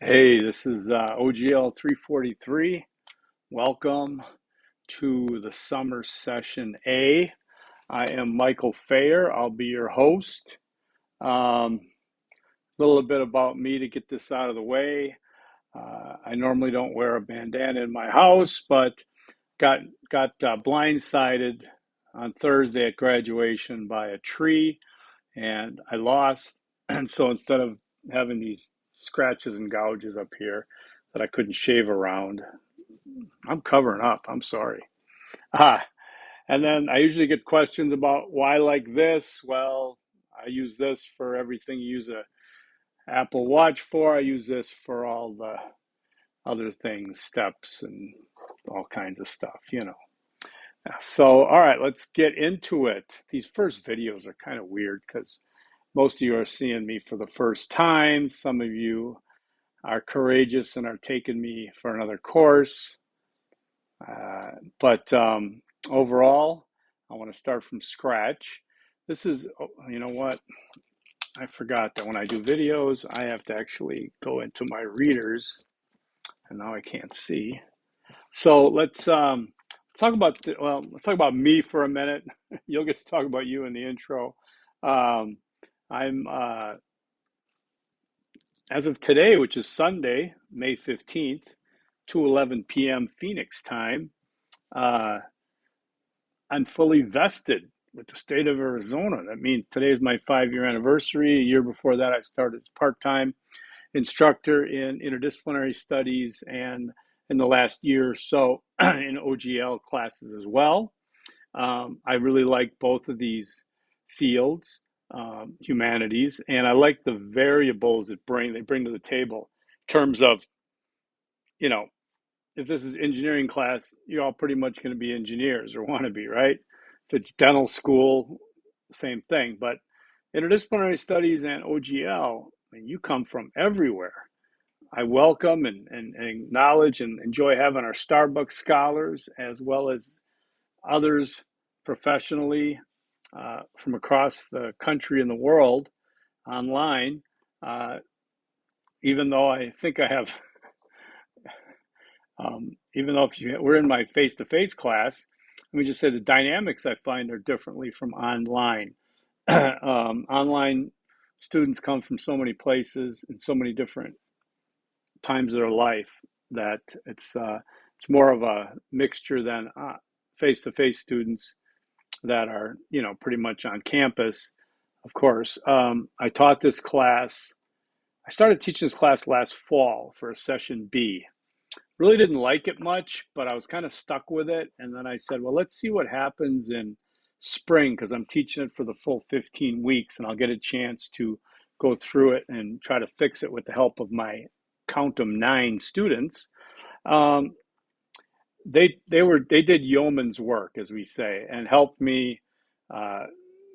Hey, this is OGL 343. Welcome to the summer session A. I am Michael Fayer. I'll be your host. A little bit about me to get this out of the way. I normally don't wear a bandana in my house, but got blindsided on Thursday at graduation by a tree, and I lost. And so instead of having these scratches and gouges up here that I couldn't shave around, I'm covering up. I'm sorry. Ah, and then I usually get questions about why like this. Well, I use this for everything you use a Apple Watch for. I use this for all the other things, steps and all kinds of stuff. So, all right, let's get into it. These first videos are kind of weird because most of you are seeing me for the first time. Some of you are courageous and are taking me for another course. But overall, I want to start from scratch. This is, you know what? I forgot that when I do videos, I have to actually go into my readers, and now I can't see. So let's talk about me for a minute. You'll get to talk about you in the intro. Um, I'm as of today, which is Sunday, May 15th, 2:11 p.m. Phoenix time. Uh, I'm fully vested with the state of Arizona. That means today is my 5-year anniversary. A year before that, I started as part-time instructor in interdisciplinary studies, and in the last year or so in OGL classes as well. I really like both of these fields, humanities, and I like the variables they bring to the table in terms of, you know, if this is engineering class, you're all pretty much going to be engineers or want to be, right? If it's dental school, same thing. But interdisciplinary studies and OGL, I mean, you come from everywhere. I welcome and acknowledge and enjoy having our Starbucks scholars as well as others professionally from across the country and the world online. Uh, Even though I think I have even though if we're in my face-to-face class, let me just say the dynamics I find are differently from online. Online students come from so many places and so many different times of their life that it's more of a mixture than face-to-face students that are pretty much on campus. Of course, I taught this class. I started teaching this class last fall for a session B. Really didn't like it much, but I was kind of stuck with it. And then I said, well, let's see what happens in spring because I'm teaching it for the full 15 weeks and I'll get a chance to go through it and try to fix it with the help of my count them 9 students. Um, they did yeoman's work, as we say, and helped me uh,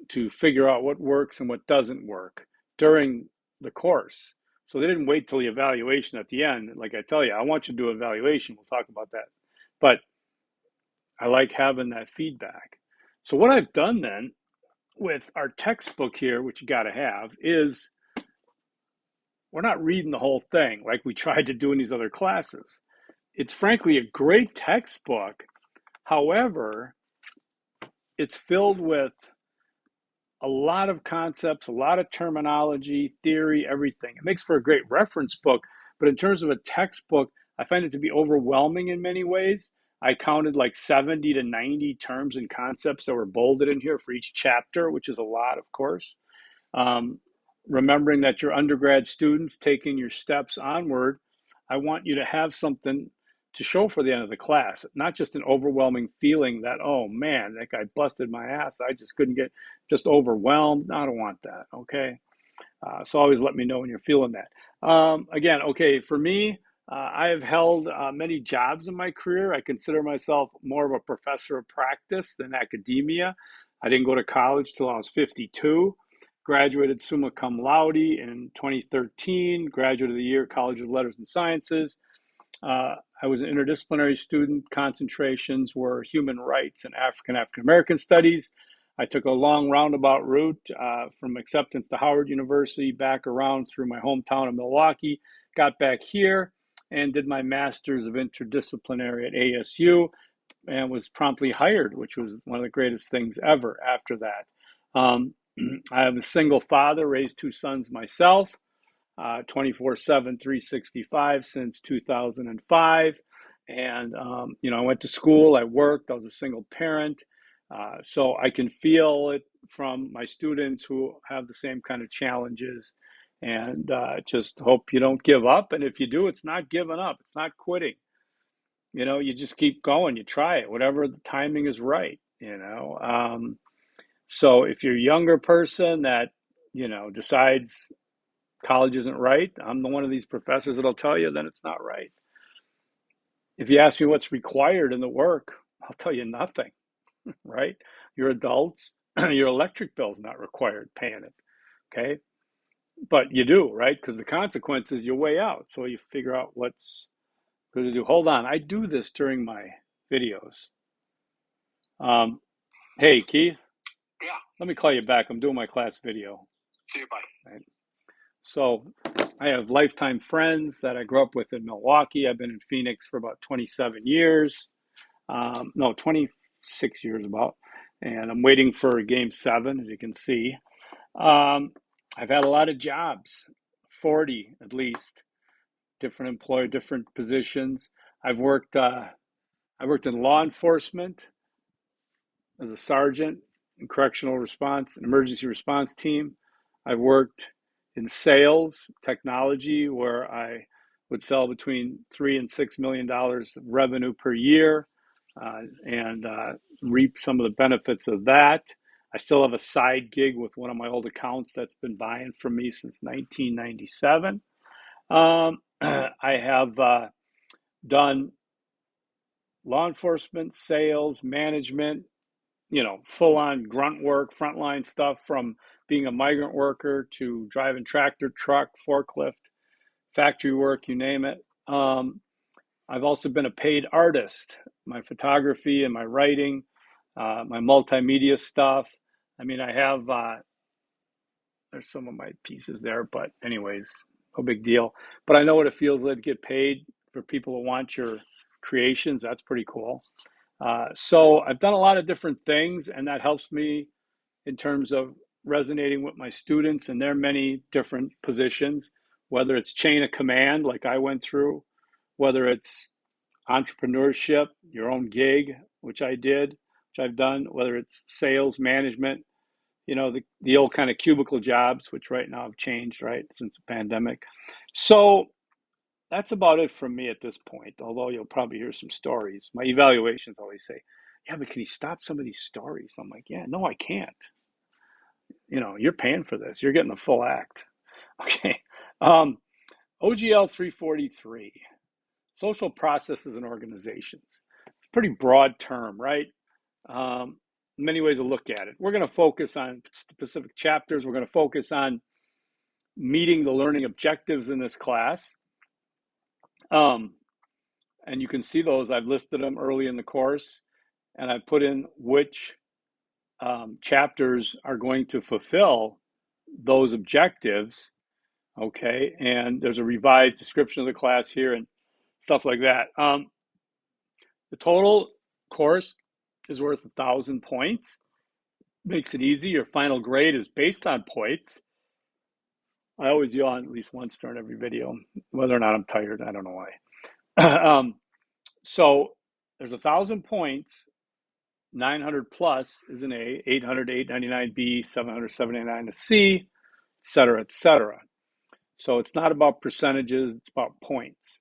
to figure out what works and what doesn't work during the course. So they didn't wait till the evaluation at the end. Like I tell you, I want you to do an evaluation. We'll talk about that. But I like having that feedback. So what I've done then with our textbook here, which you got to have, is we're not reading the whole thing like we tried to do in these other classes. It's frankly a great textbook. However, it's filled with a lot of concepts, a lot of terminology, theory, everything. It makes for a great reference book, but in terms of a textbook, I find it to be overwhelming in many ways. I counted like 70 to 90 terms and concepts that were bolded in here for each chapter, which is a lot, of course. Um, Remembering that your undergrad students taking your steps onward, I want you to have something to show for the end of the class, not just an overwhelming feeling that, oh man, that guy busted my ass. I just couldn't get just overwhelmed. I don't want that. Okay. So always let me know when you're feeling that. Again, okay, for me, I have held many jobs in my career. I consider myself more of a professor of practice than academia. I didn't go to college till I was 52. Graduated summa cum laude in 2013. Graduate of the Year, College of Letters and Sciences. I was an interdisciplinary student. Concentrations were human rights and African American studies. I took a long roundabout route from acceptance to Howard University, back around through my hometown of Milwaukee, got back here and did my master's of interdisciplinary at ASU and was promptly hired, which was one of the greatest things ever after that. I have a single father, raised two sons myself, 24/7, 365 since 2005. And, I went to school, I worked, I was a single parent. So I can feel it from my students who have the same kind of challenges. And just hope you don't give up. And if you do, it's not giving up, it's not quitting. You just keep going, you try it, whatever the timing is right. So if you're a younger person that, decides college isn't right, I'm the one of these professors that'll tell you then it's not right. If you ask me what's required in the work, I'll tell you nothing, right? You're adults, your electric bill's not required paying it, okay? But you do, right? Because the consequences you weigh out. So you figure out what's good to do. Hold on, I do this during my videos. Hey, Keith. Yeah. Let me call you back. I'm doing my class video. See you, buddy. Right. So I have lifetime friends that I grew up with in Milwaukee. I've been in Phoenix for about 27 years. No, 26 years about. And I'm waiting for game 7, as you can see. I've had a lot of jobs, 40 at least, different employer, different positions. I've worked in law enforcement as a sergeant in correctional response and emergency response team. I've worked in sales, technology, where I would sell between $3 and $6 million of revenue per year, and reap some of the benefits of that. I still have a side gig with one of my old accounts that's been buying from me since 1997. I have done law enforcement, sales, management, full on grunt work, frontline stuff, from being a migrant worker to driving tractor, truck, forklift, factory work, you name it. I've also been a paid artist, my photography and my writing, my multimedia stuff. I mean, I have, there's some of my pieces there, but anyways, no big deal. But I know what it feels like to get paid for people who want your creations. That's pretty cool. So I've done a lot of different things, and that helps me in terms of resonating with my students in their many different positions, whether it's chain of command, like I went through, whether it's entrepreneurship, your own gig, which I did, which I've done, whether it's sales, management, the old kind of cubicle jobs, which right now have changed, right, since the pandemic. So that's about it from me at this point, although you'll probably hear some stories. My evaluations always say, yeah, but can you stop some of these stories? I'm like, yeah, no, I can't. You're paying for this. You're getting the full act. Okay. OGL 343, social processes and organizations. It's a pretty broad term, right? Many ways to look at it. We're going to focus on specific chapters. We're going to focus on meeting the learning objectives in this class. And you can see those. I've listed them early in the course, and I put in which chapters are going to fulfill those objectives. Okay, and there's a revised description of the class here and stuff like that. The total course is worth 1,000 points. Makes it easy. Your final grade is based on points. I always yawn at least once during every video, whether or not I'm tired. I don't know why. So there's 1,000 points. 900 plus is an A, 800 to 899 B, 700, 799 a C, et cetera, et cetera. So it's not about percentages, it's about points,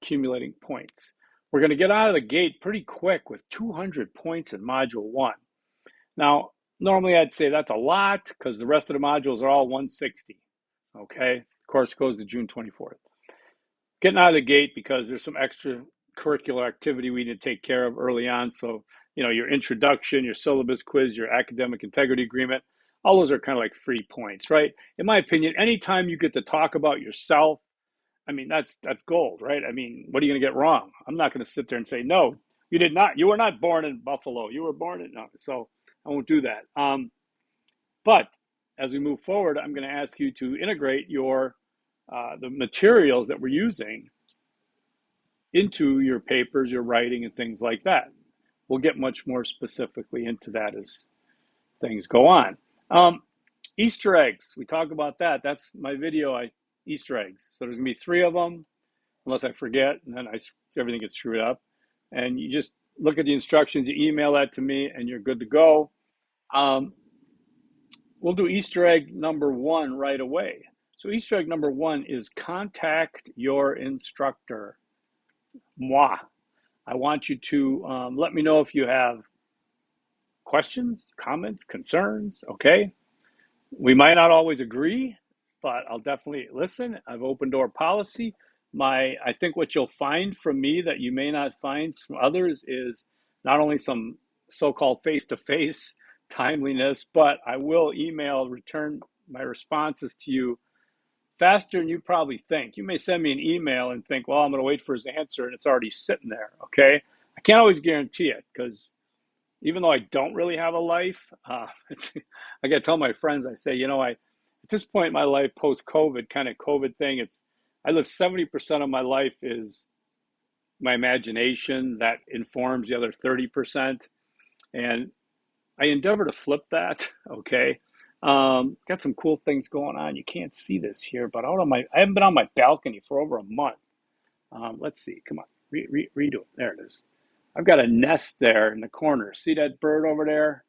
accumulating points. We're going to get out of the gate pretty quick with 200 points in Module 1. Now, normally I'd say that's a lot because the rest of the modules are all 160. Okay, the course goes to June 24th. Getting out of the gate because there's some extra curricular activity we need to take care of early on. So, your introduction, your syllabus quiz, your academic integrity agreement, all those are kind of like free points, right? In my opinion, anytime you get to talk about yourself, I mean, that's gold, right? I mean, what are you going to get wrong? I'm not going to sit there and say, no, You did not. You were not born in Buffalo. You were born in, no, so I won't do that. But as we move forward, I'm going to ask you to integrate your the materials that we're using into your papers, your writing, and things like that. We'll get much more specifically into that as things go on. Easter eggs, we talk about that. That's my video, Easter eggs. So there's gonna be 3 of them, unless I forget, and then everything gets screwed up. And you just look at the instructions, you email that to me, and you're good to go. We'll do Easter egg number 1 right away. So Easter egg number 1 is contact your instructor. Moi. I want you to let me know if you have questions, comments, concerns, okay? We might not always agree, but I'll definitely listen. I've open door policy. I think what you'll find from me that you may not find from others is not only some so-called face-to-face timeliness, but I will return my responses to you faster than you probably think. You may send me an email and think, well, I'm going to wait for his answer, and it's already sitting there, okay? I can't always guarantee it because even though I don't really have a life, I got to tell my friends, I say, at this point in my life, post-COVID, kind of COVID thing, I live 70% of my life is my imagination that informs the other 30%. And I endeavor to flip that, okay? Got some cool things going on. You can't see this here, but I haven't been on my balcony for over a month. Let's see, come on, redo it. There it is. I've got a nest there in the corner. See that bird over there?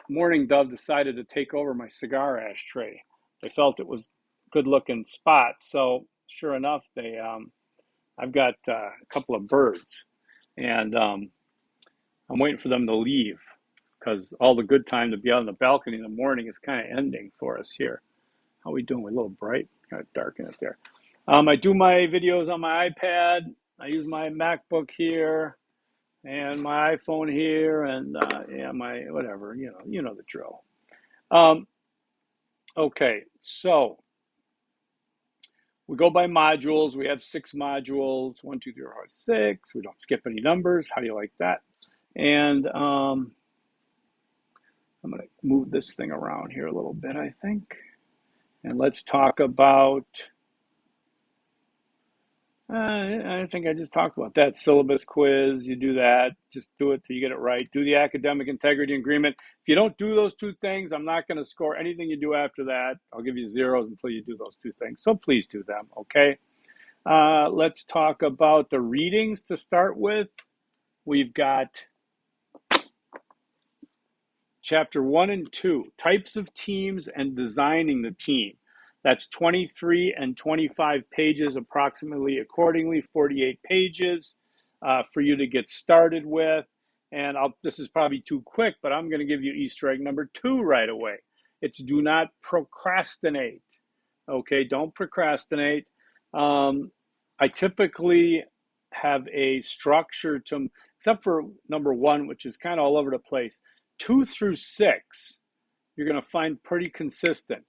Mourning dove decided to take over my cigar ashtray. They felt it was a good looking spot. So sure enough, I've got a couple of birds and I'm waiting for them to leave because all the good time to be out on the balcony in the morning is kind of ending for us here. How are we doing? We're a little bright, kind of dark in it there. I do my videos on my iPad. I use my MacBook here and my iPhone here, and my whatever, you know the drill. Okay, so we go by modules. We have 6 modules, 1, 2, 3, 4, 5, 6. We don't skip any numbers. How do you like that? And I'm going to move this thing around here a little bit, I think. And let's talk about I think I just talked about that syllabus quiz. You do that, just do it till you get it right. Do the academic integrity agreement. If you don't do those 2 things, I'm not going to score anything you do after that. I'll give you zeros until you do those 2 things. So please do them, okay? Let's talk about the readings to start with. We've got chapter 1 and 2, types of teams and designing the team. That's 23 and 25 pages approximately, accordingly, 48 pages for you to get started with. And this is probably too quick, but I'm going to give you Easter egg number 2 right away. It's do not procrastinate. Okay, don't procrastinate. I typically have a structure to, except for number 1, which is kind of all over the place. 2 through 6, you're going to find pretty consistent.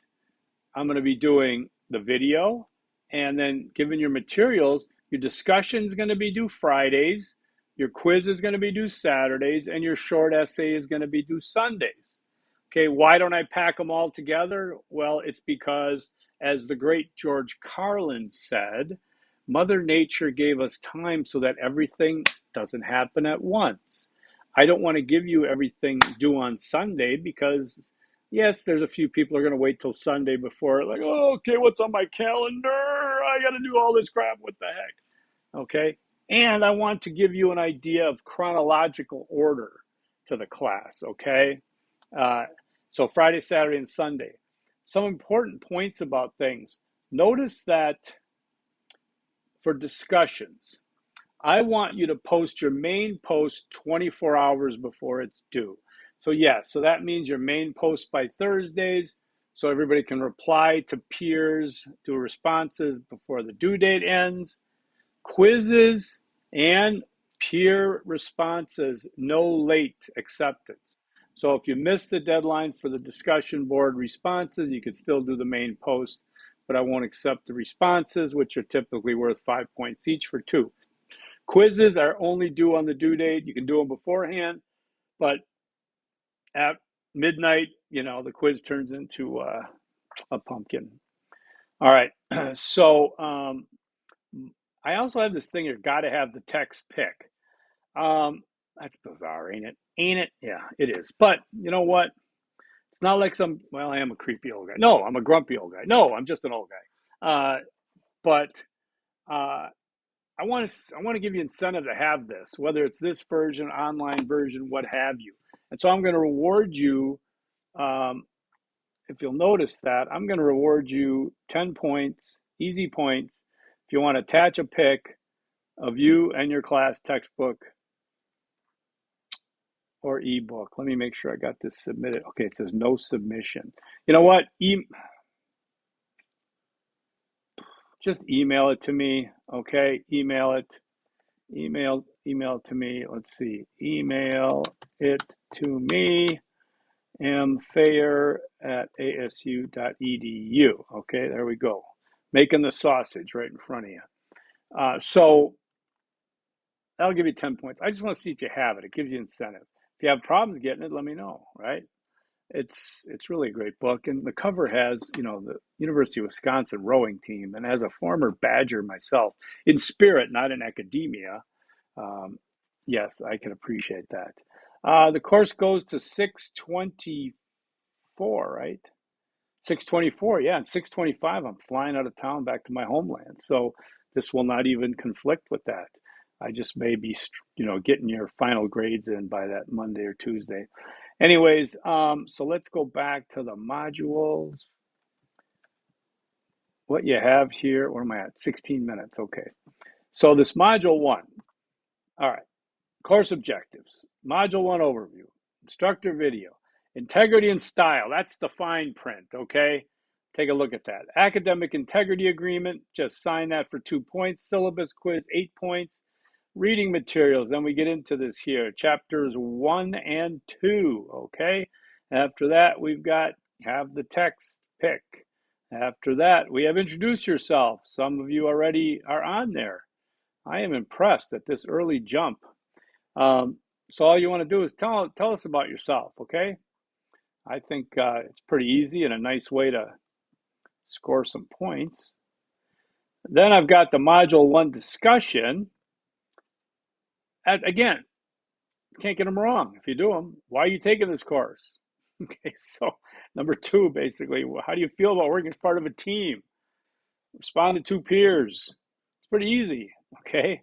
I'm going to be doing the video and then given your materials, your discussion is going to be due Fridays, your quiz is going to be due Saturdays, and your short essay is going to be due Sundays. Okay, why don't I pack them all together? Well, it's because, as the great George Carlin said, Mother Nature gave us time so that everything doesn't happen at once. I don't want to give you everything due on Sunday because yes, there's a few people who are going to wait till Sunday before, like, oh, okay, what's on my calendar? I got to do all this crap. What the heck? Okay. And I want to give you an idea of chronological order to the class. Okay. So Friday, Saturday, and Sunday. Some important points about things. Notice that for discussions, I want you to post your main post 24 hours before it's due. So so that means your main post by Thursdays, so everybody can reply to peers, do responses before the due date ends. Quizzes and peer responses, no late acceptance. So if you miss the deadline for the discussion board responses, you can still do the main post, but I won't accept the responses, which are typically worth 5 points each for 2. Quizzes are only due on the due date. You can do them beforehand, but at midnight, the quiz turns into a pumpkin. All right. So I also have this thing here, got to have the text pick. That's bizarre, ain't it? Ain't it? Yeah, it is. But you know what? It's not like I am a creepy old guy. No, I'm a grumpy old guy. No, I'm just an old guy. But I want to give you incentive to have this, whether it's this version, online version, what have you. And so I'm going to reward you. If you'll notice that, I'm going to reward you 10 points, easy points, if you want to attach a pic of you and your class textbook or ebook. Let me make sure I got this submitted. Okay, it says no submission. You know what? Just email it to me. Okay, email it. Email it to me. Let's see. Email it to me. mfair@asu.edu. Okay, there we go. Making the sausage right in front of you. So that'll give you 10 points. I just want to see if you have it. It gives you incentive. If you have problems getting it, let me know, right? It's really a great book. And the cover has, the University of Wisconsin rowing team. And as a former Badger myself, in spirit, not in academia, yes, I can appreciate that. The course goes to 624, right? 624, yeah, and 625, I'm flying out of town back to my homeland. So this will not even conflict with that. I just may be, getting your final grades in by that Monday or Tuesday. Anyways, so let's go back to the modules. What you have here, where am I at? 16 minutes, okay. So this module 1, all right, course objectives. Module 1 overview, instructor video, integrity and style, that's the fine print, okay? Take a look at that. Academic integrity agreement, just sign that for 2 points. Syllabus quiz, 8 points. Reading materials, then we get into this here, chapters 1 and 2, okay? After that, we've got have the text pick. After that, we have introduce yourself. Some of you already are on there. I am impressed at this early jump. So all you want to do is tell us about yourself, okay? I think it's pretty easy and a nice way to score some points. Then I've got the module 1 discussion. Again, can't get them wrong. If you do them, why are you taking this course? Okay, so number 2, basically, how do you feel about working as part of a team? Respond to 2 peers. It's pretty easy, okay?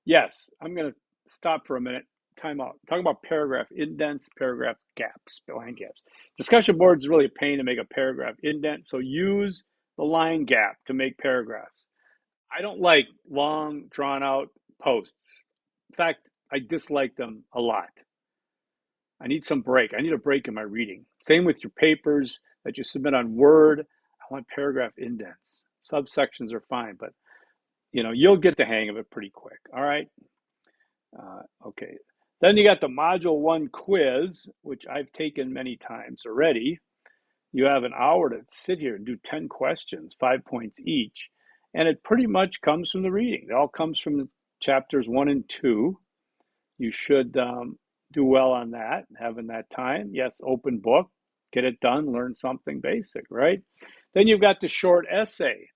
Yes, I'm going to stop for a minute. Time out. Talking about paragraph indents, paragraph gaps, line gaps. Discussion board is really a pain to make a paragraph indent, so use the line gap to make paragraphs. I don't like long, drawn-out posts. In fact, I dislike them a lot. I need some break. I need a break in my reading. Same with your papers that you submit on Word. I want paragraph indents. Subsections are fine, but you'll get the hang of it pretty quick. All right. Okay. Then you got the module 1 quiz, which I've taken many times already. You have an hour to sit here and do 10 questions, 5 points each. And it pretty much comes from the reading. It all comes from chapters 1 and 2. You should do well on that, having that time. Yes, open book, get it done, learn something basic, right? Then you've got the short essay.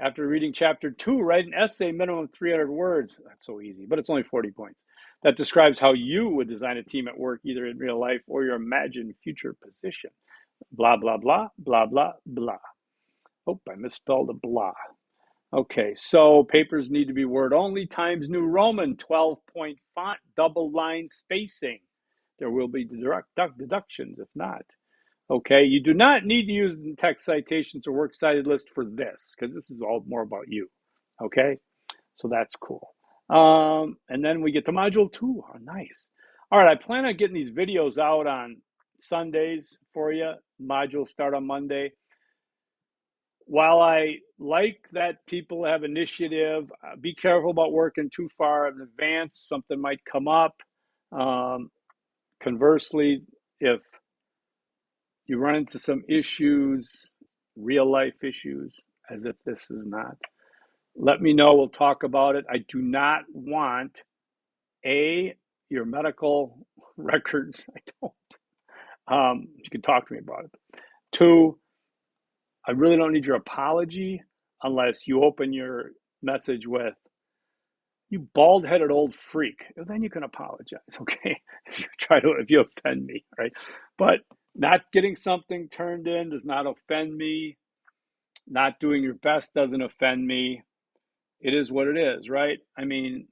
After reading chapter 2, write an essay, minimum 300 words. That's so easy, but it's only 40 points. That describes how you would design a team at work, either in real life or your imagined future position. Blah, blah, blah, blah, blah, blah. Oh, I misspelled a blah. Okay, so papers need to be Word only, Times New Roman, 12-point font, double line spacing. There will be deductions if not. Okay, you do not need to use text citations or works cited list for this, because this is all more about you. Okay, so that's cool. And then we get to module 2. Oh, nice. All right, I plan on getting these videos out on Sundays for you. Modules start on Monday. While I like that people have initiative, be careful about working too far in advance. Something might come up. Conversely, if you run into some issues, real life issues, as if this is not, Let me know. We'll talk about it. I do not want your medical records. I don't. You can talk to me about it. Two, I really don't need your apology unless you open your message with, "You bald-headed old freak." And then you can apologize, okay? If you offend me, right? But not getting something turned in does not offend me. Not doing your best doesn't offend me. It is what it is, right? I mean,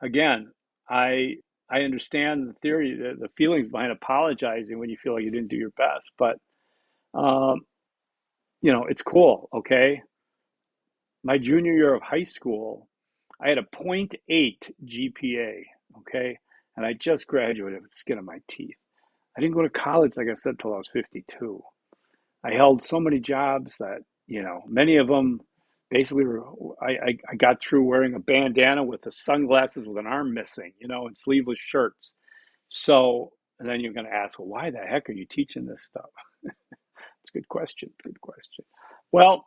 again, I I understand the theory, the feelings behind apologizing when you feel like you didn't do your best, but um, it's cool, okay? My junior year of high school, I had a .8 GPA, okay? And I just graduated with skin on my teeth. I didn't go to college, like I said, till I was 52. I held so many jobs that, many of them basically were, I got through wearing a bandana with the sunglasses with an arm missing, and sleeveless shirts. So, and then you're going to ask, well, why the heck are you teaching this stuff? It's a good question. Good question. Well,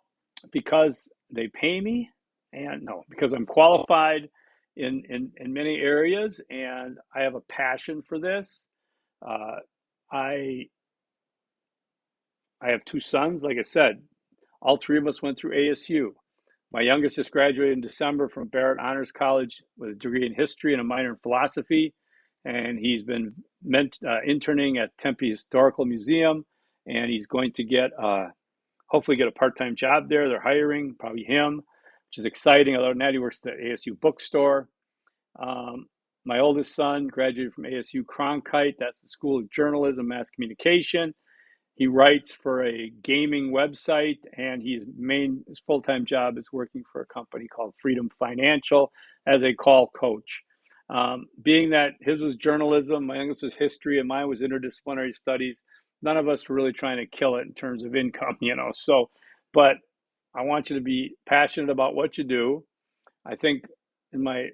because they pay me, and no, because I'm qualified in many areas, and I have a passion for this. Uh, I I have two sons. Like I said, all three of us went through ASU. My youngest just graduated in December from Barrett Honors College with a degree in history and a minor in philosophy. And he's been interning at Tempe Historical Museum. And he's going to hopefully get a part-time job there. They're hiring, probably him, which is exciting. Other than that, he works at the ASU bookstore. Um, my oldest son graduated from ASU Cronkite. That's the School of Journalism, Mass Communication. He writes for a gaming website, and his full-time job is working for a company called Freedom Financial as a call coach. Being that his was journalism, my youngest was history, and mine was interdisciplinary studies, none of us were really trying to kill it in terms of income, So, but I want you to be passionate about what you do. I think in my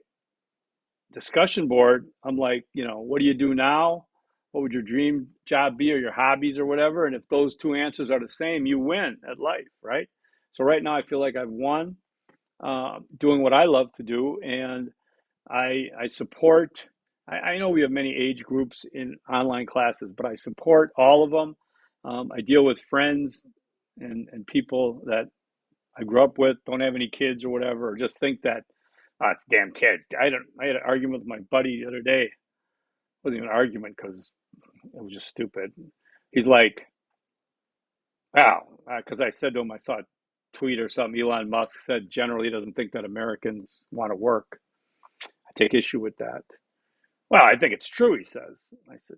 discussion board, I'm like, what do you do now? What would your dream job be, or your hobbies, or whatever? And if those two answers are the same, you win at life, right? So right now, I feel like I've won doing what I love to do, and I support. I know we have many age groups in online classes, but I support all of them. I deal with friends and people that I grew up with, don't have any kids or whatever, or just think that, oh, it's damn kids. I had an argument with my buddy the other day. It wasn't even an argument because it was just stupid. He's like, wow, because I said to him, I saw a tweet or something. Elon Musk said generally he doesn't think that Americans want to work. I take issue with that. Well, I think it's true, he says. I said,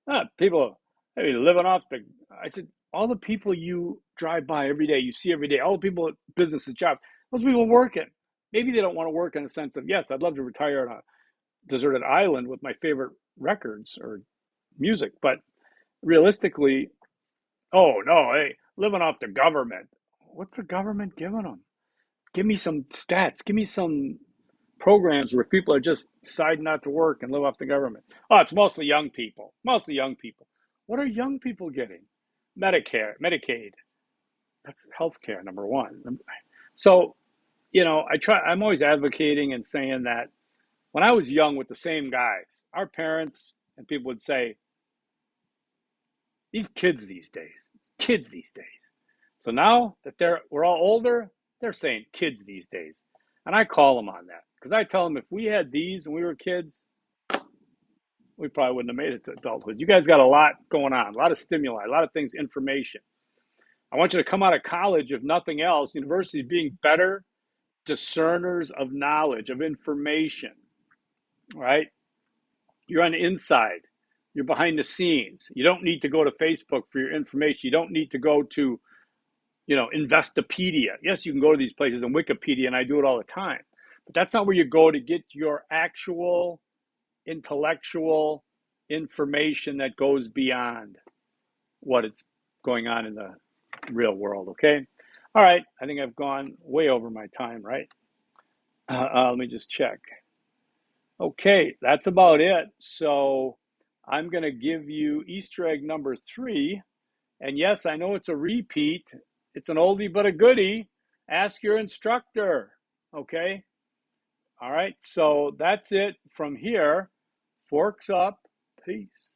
no. People, I mean, living off the, I said, all the people you drive by every day, you see every day, all the people at businesses, jobs, those people working. Maybe they don't want to work in the sense of, yes, I'd love to retire on a deserted island with my favorite records or music, but realistically, oh no, hey, living off the government. What's the government giving them? Give me some stats. Give me some programs where people are just deciding not to work and live off the government. Oh, it's mostly young people. Mostly young people. What are young people getting? Medicare, Medicaid. That's healthcare, number one. So, I'm always advocating and saying that when I was young with the same guys, our parents and people would say, these kids these days. So now that we're all older, they're saying kids these days. And I call them on that because I tell them if we had these when we were kids, we probably wouldn't have made it to adulthood. You guys got a lot going on, a lot of stimuli, a lot of things, information. I want you to come out of college, if nothing else, university being better discerners of knowledge, of information, right? You're on the inside. You're behind the scenes. You don't need to go to Facebook for your information. You don't need to go to, Investopedia. Yes, you can go to these places and Wikipedia, and I do it all the time. But that's not where you go to get your actual intellectual information that goes beyond what it's going on in the real world, okay? All right, I think I've gone way over my time, right? Let me just check. Okay, that's about it. So I'm going to give you Easter egg number 3. And yes, I know it's a repeat. It's an oldie but a goodie. Ask your instructor. Okay. All right. So that's it from here. Forks up. Peace.